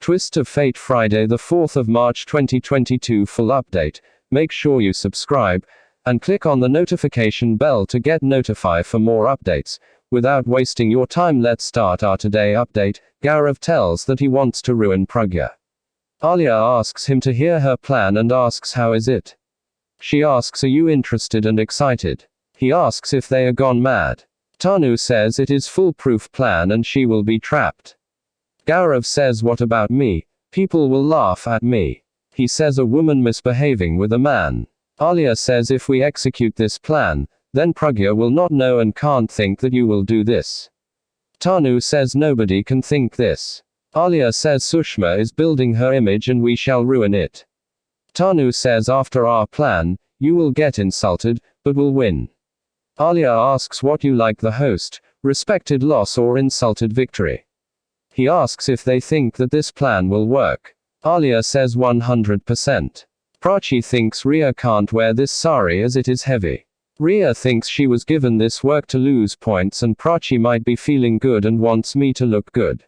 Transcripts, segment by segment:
Twist of Fate, Friday the 4th of March 2022. Full update. Make sure you subscribe and click on the notification bell to get notified for more updates. Without wasting your time, let's start our today update. Gaurav tells that he wants to ruin Pragya. Alia asks him to hear her plan and asks how is it. She asks, are you interested and excited? He asks if they are gone mad. Tanu says it is foolproof plan and she will be trapped. Gaurav says, what about me? People will laugh at me. He says, a woman misbehaving with a man. Alia says, if we execute this plan, then Pragya will not know and can't think that you will do this. Tanu says, nobody can think this. Alia says, Sushma is building her image and we shall ruin it. Tanu says, after our plan, you will get insulted, but will win. Alia asks what you like the host, respected loss or insulted victory. He asks if they think that this plan will work. Alia says 100%. Prachi thinks Riya can't wear this sari as it is heavy. Riya thinks she was given this work to lose points and Prachi might be feeling good and wants me to look good.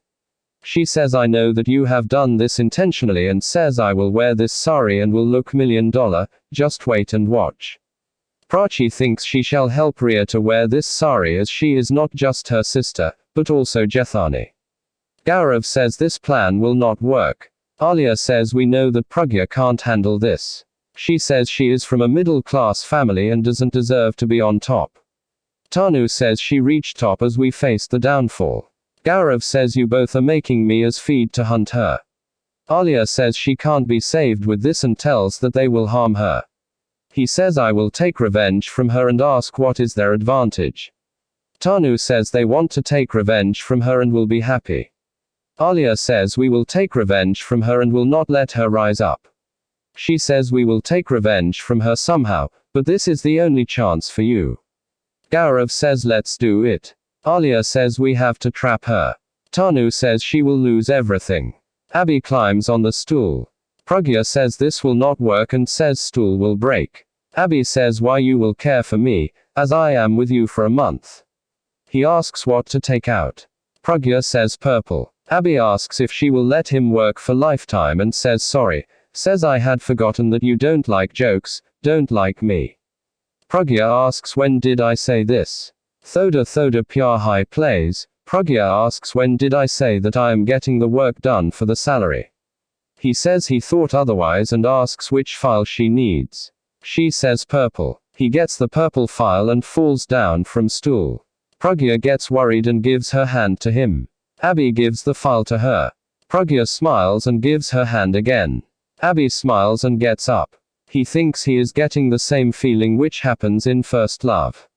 She says, I know that you have done this intentionally, and says, I will wear this sari and will look $1 million, just wait and watch. Prachi thinks she shall help Riya to wear this sari as she is not just her sister, but also Jethani. Gaurav says this plan will not work. Alia says we know that Pragya can't handle this. She says she is from a middle-class family and doesn't deserve to be on top. Tanu says she reached top as we faced the downfall. Gaurav says you both are making me as feed to hunt her. Alia says she can't be saved with this and tells that they will harm her. He says I will take revenge from her and ask what is their advantage. Tanu says they want to take revenge from her and will be happy. Alia says we will take revenge from her and will not let her rise up. She says we will take revenge from her somehow, but this is the only chance for you. Gaurav says let's do it. Alia says we have to trap her. Tanu says she will lose everything. Abby climbs on the stool. Pragya says this will not work and says stool will break. Abby says why you will care for me, as I am with you for a month. He asks what to take out. Pragya says purple. Abby asks if she will let him work for lifetime and says sorry, says I had forgotten that you don't like jokes, don't like me. Pragya asks when did I say this? Thoda Pyar High plays. Pragya asks when did I say that I am getting the work done for the salary? He says he thought otherwise and asks which file she needs. She says purple. He gets the purple file and falls down from stool. Pragya gets worried and gives her hand to him. Abby gives the file to her. Pragya smiles and gives her hand again. Abby smiles and gets up. He thinks he is getting the same feeling which happens in first love.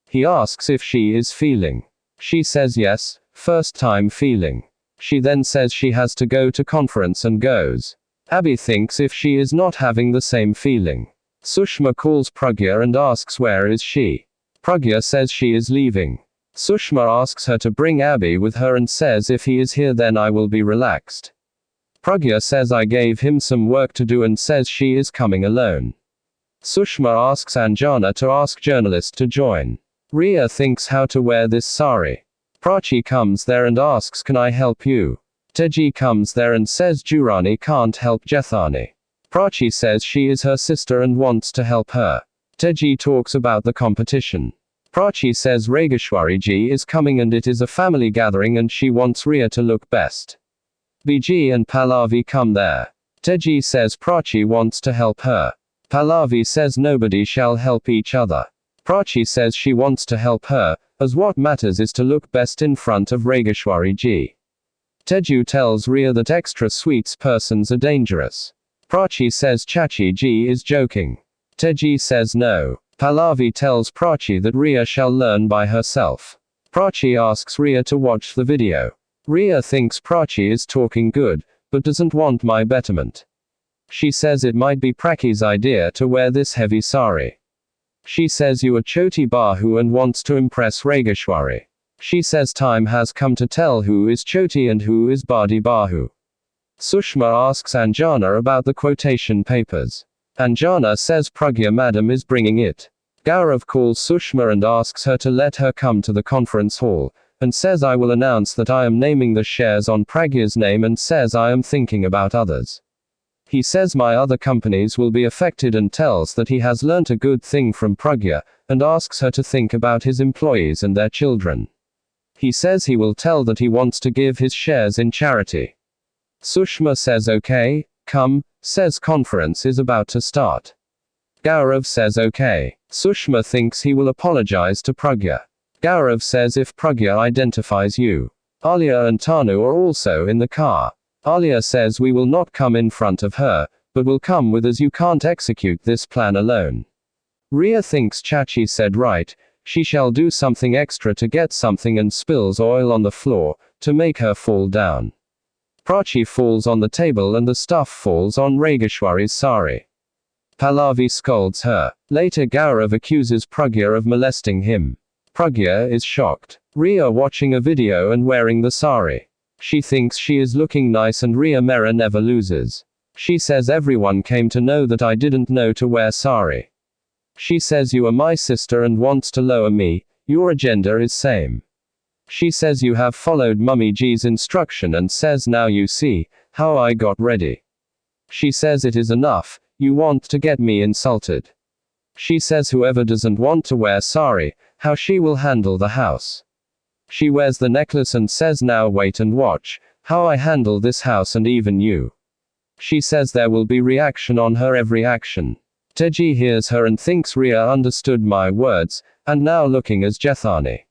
He asks if she is feeling. She says yes, first time feeling. She then says she has to go to conference and goes. Abby thinks if she is not having the same feeling. Sushma calls Pragya and asks where is she. Pragya says she is leaving. Sushma asks her to bring Abby with her and says if he is here then I will be relaxed. Pragya says I gave him some work to do and says she is coming alone. Sushma asks Anjana to ask journalist to join. Riya thinks how to wear this sari. Prachi comes there and asks can I help you? Teji comes there and says Jurani can't help Jethani. Prachi says she is her sister and wants to help her. Teji talks about the competition. Prachi says Regeshwari ji is coming and it is a family gathering and she wants Riya to look best. Biji and Pallavi come there. Teji says Prachi wants to help her. Pallavi says nobody shall help each other. Prachi says she wants to help her, as what matters is to look best in front of Regeshwari ji. Teju tells Riya that extra sweets persons are dangerous. Prachi says Chachi ji is joking. Teji says no. Pallavi tells Prachi that Riya shall learn by herself. Prachi asks Riya to watch the video. Riya thinks Prachi is talking good, but doesn't want my betterment. She says it might be Prachi's idea to wear this heavy sari. She says you are Choti Bahu and wants to impress Regeshwari. She says time has come to tell who is Choti and who is Badi Bahu. Sushma asks Anjana about the quotation papers. Anjana says Pragya madam is bringing it. Gaurav calls Sushma and asks her to let her come to the conference hall, and says I will announce that I am naming the shares on Pragya's name and says I am thinking about others. He says my other companies will be affected and tells that he has learnt a good thing from Pragya, and asks her to think about his employees and their children. He says he will tell that he wants to give his shares in charity. Sushma says okay, come, says conference is about to start. Gaurav says okay. Sushma thinks he will apologize to Pragya. Gaurav says if Pragya identifies you. Alia and Tanu are also in the car. Alia says we will not come in front of her, but will come with us. You can't execute this plan alone. Ria thinks Chachi said right, she shall do something extra to get something and spills oil on the floor, to make her fall down. Prachi falls on the table and the stuff falls on Regeshwari's sari. Pallavi scolds her. Later Gaurav accuses Pragya of molesting him. Pragya is shocked. Ria watching a video and wearing the sari. She thinks she is looking nice and Ria Mera never loses. She says everyone came to know that I didn't know to wear sari. She says you are my sister and wants to lower me, your agenda is same. She says you have followed Mummy G's instruction and says now you see, how I got ready. She says it is enough, you want to get me insulted. She says whoever doesn't want to wear sari, how she will handle the house. She wears the necklace and says now wait and watch, how I handle this house and even you. She says there will be reaction on her every action. Teji hears her and thinks Ria understood my words, and now looking as Jethani.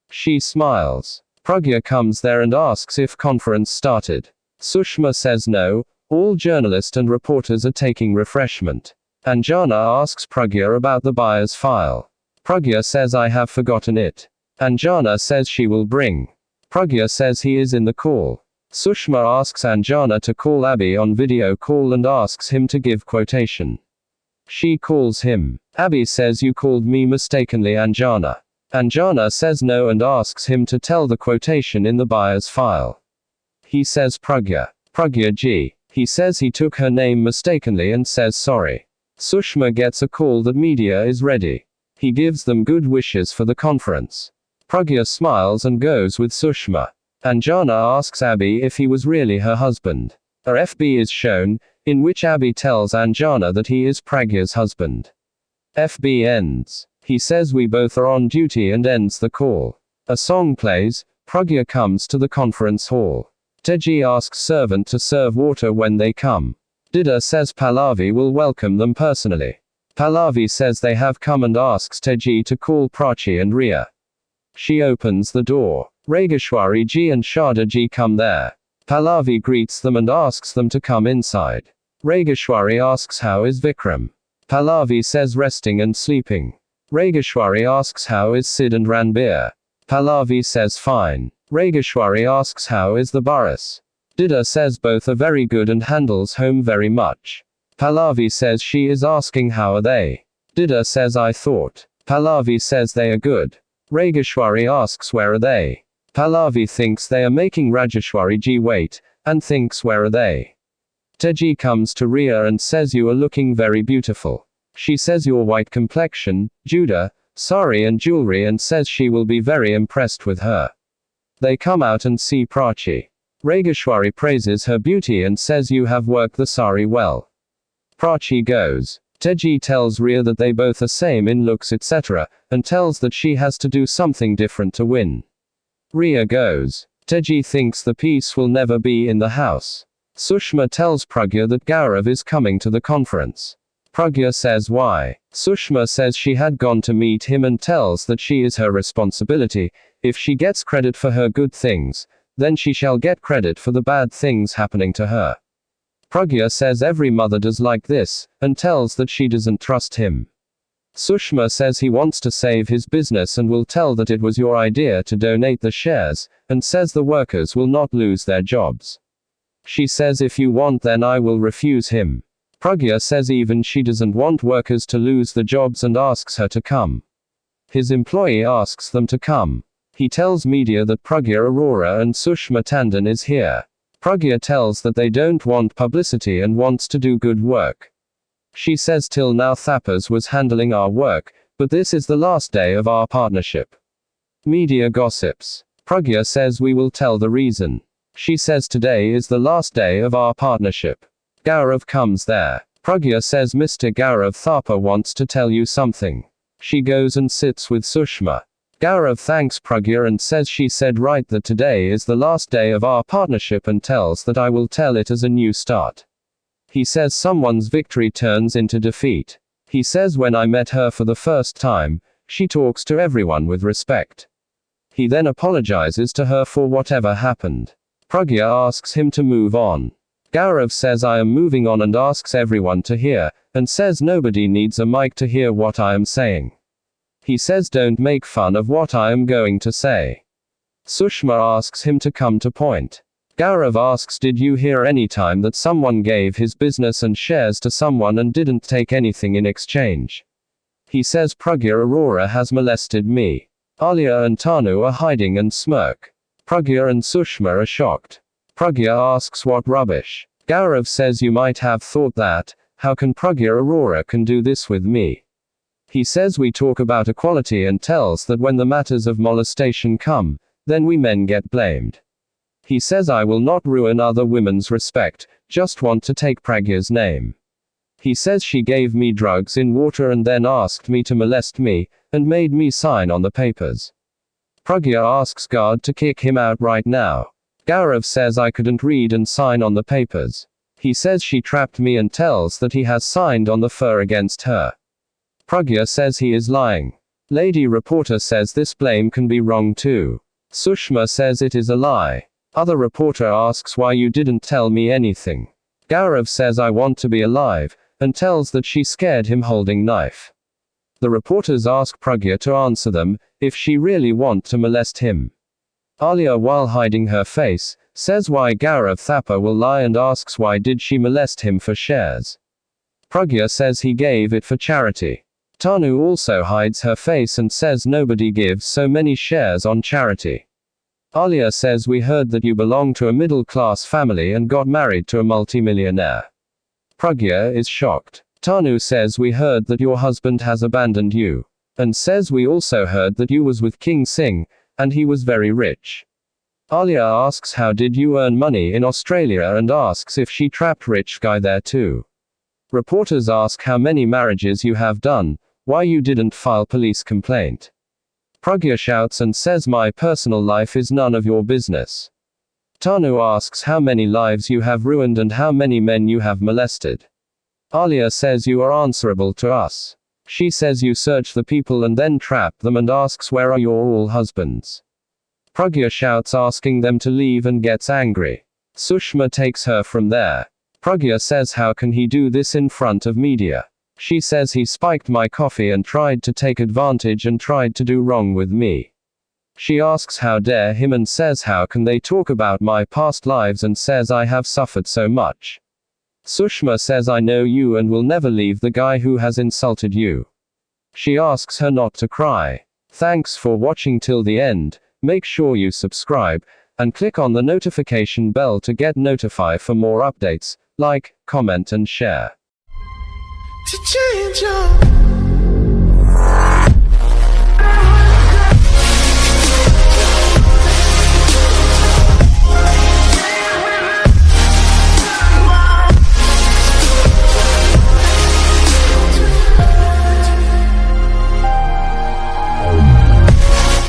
She smiles. Pragya comes there and asks if conference started. Sushma says no, all journalists and reporters are taking refreshment. Anjana asks Pragya about the buyer's file. Pragya says I have forgotten it. Anjana says she will bring. Pragya says he is in the call. Sushma asks Anjana to call Abhi on video call and asks him to give quotation. She calls him. Abhi says you called me mistakenly Anjana. Anjana says no and asks him to tell the quotation in the buyer's file. He says Pragya. Pragya ji. He says he took her name mistakenly and says sorry. Sushma gets a call that media is ready. He gives them good wishes for the conference. Pragya smiles and goes with Sushma. Anjana asks Abhi if he was really her husband. A FB is shown, in which Abhi tells Anjana that he is Pragya's husband. FB ends. He says we both are on duty and ends the call. A song plays, Pragya comes to the conference hall. Teji asks servant to serve water when they come. Dida says Pallavi will welcome them personally. Pallavi says they have come and asks Teji to call Prachi and Ria. She opens the door. Regeshwari ji and Sharda ji come there. Pallavi greets them and asks them to come inside. Regeshwari asks how is Vikram. Pallavi says resting and sleeping. Regeshwari asks how is Sid and Ranbir. Pallavi says fine. Regeshwari asks how is the Baras. Dida says both are very good and handles home very much. Pallavi says she is asking how are they. Dida says I thought. Pallavi says they are good. Regeshwari asks where are they. Pallavi thinks they are making Rajeshwari ji wait, and thinks where are they. Teji comes to Ria and says you are looking very beautiful. She says your white complexion, Judah, sari and jewelry and says she will be very impressed with her. They come out and see Prachi. Regeshwari praises her beauty and says you have worked the sari well. Prachi goes. Teji tells Ria that they both are same in looks etc., and tells that she has to do something different to win. Ria goes. Teji thinks the peace will never be in the house. Sushma tells Pragya that Gaurav is coming to the conference. Pragya says why. Sushma says she had gone to meet him and tells that she is her responsibility. If she gets credit for her good things, then she shall get credit for the bad things happening to her. Pragya says every mother does like this, and tells that she doesn't trust him. Sushma says he wants to save his business and will tell that it was your idea to donate the shares, and says the workers will not lose their jobs. She says if you want then I will refuse him. Pragya says even she doesn't want workers to lose the jobs and asks her to come. His employee asks them to come. He tells media that Pragya Arora and Sushma Tandon is here. Pragya tells that they don't want publicity and wants to do good work. She says till now Thapas was handling our work, but this is the last day of our partnership. Media gossips. Pragya says we will tell the reason. She says today is the last day of our partnership. Gaurav comes there. Pragya says Mr. Gaurav Thapa wants to tell you something. She goes and sits with Sushma. Gaurav thanks Pragya and says she said right that today is the last day of our partnership and tells that I will tell it as a new start. He says someone's victory turns into defeat. He says when I met her for the first time, she talks to everyone with respect. He then apologizes to her for whatever happened. Pragya asks him to move on. Gaurav says I am moving on and asks everyone to hear, and says nobody needs a mic to hear what I am saying. He says don't make fun of what I am going to say. Sushma asks him to come to point. Gaurav asks did you hear any time that someone gave his business and shares to someone and didn't take anything in exchange? He says Pragya Arora has molested me. Alia and Tanu are hiding and smirk. Pragya and Sushma are shocked. Pragya asks what rubbish. Gaurav says you might have thought that, how can Pragya Arora can do this with me? He says we talk about equality and tells that when the matters of molestation come, then we men get blamed. He says I will not ruin other women's respect, just want to take Pragya's name. He says she gave me drugs in water and then asked me to molest me, and made me sign on the papers. Pragya asks God to kick him out right now. Gaurav says I couldn't read and sign on the papers. He says she trapped me and tells that he has signed on the fur against her. Pragya says he is lying. Lady reporter says this blame can be wrong too. Sushma says it is a lie. Other reporter asks why you didn't tell me anything. Gaurav says I want to be alive, and tells that she scared him holding knife. The reporters ask Pragya to answer them, if she really want to molest him. Alia, while hiding her face, says why Gaurav Thapa will lie and asks why did she molest him for shares. Pragya says he gave it for charity. Tanu also hides her face and says nobody gives so many shares on charity. Alia says we heard that you belong to a middle-class family and got married to a multimillionaire. Pragya is shocked. Tanu says we heard that your husband has abandoned you. And says we also heard that you was with King Singh, and he was very rich. Alia asks how did you earn money in Australia and asks if she trapped rich guy there too. Reporters ask how many marriages you have done, why you didn't file police complaint. Pragya shouts and says my personal life is none of your business. Tanu asks how many lives you have ruined and how many men you have molested. Alia says you are answerable to us. She says you search the people and then trap them and asks where are your all husbands. Pragya shouts asking them to leave and gets angry. Sushma takes her from there. Pragya says how can he do this in front of media? She says he spiked my coffee and tried to take advantage and tried to do wrong with me. She asks how dare him and says how can they talk about my past lives and says I have suffered so much. Sushma says I know you and will never leave the guy who has insulted you. She asks her not to cry. Thanks for watching till the end. Make sure you subscribe, and click on the notification bell to get notified for more updates. Like, comment and share. To change your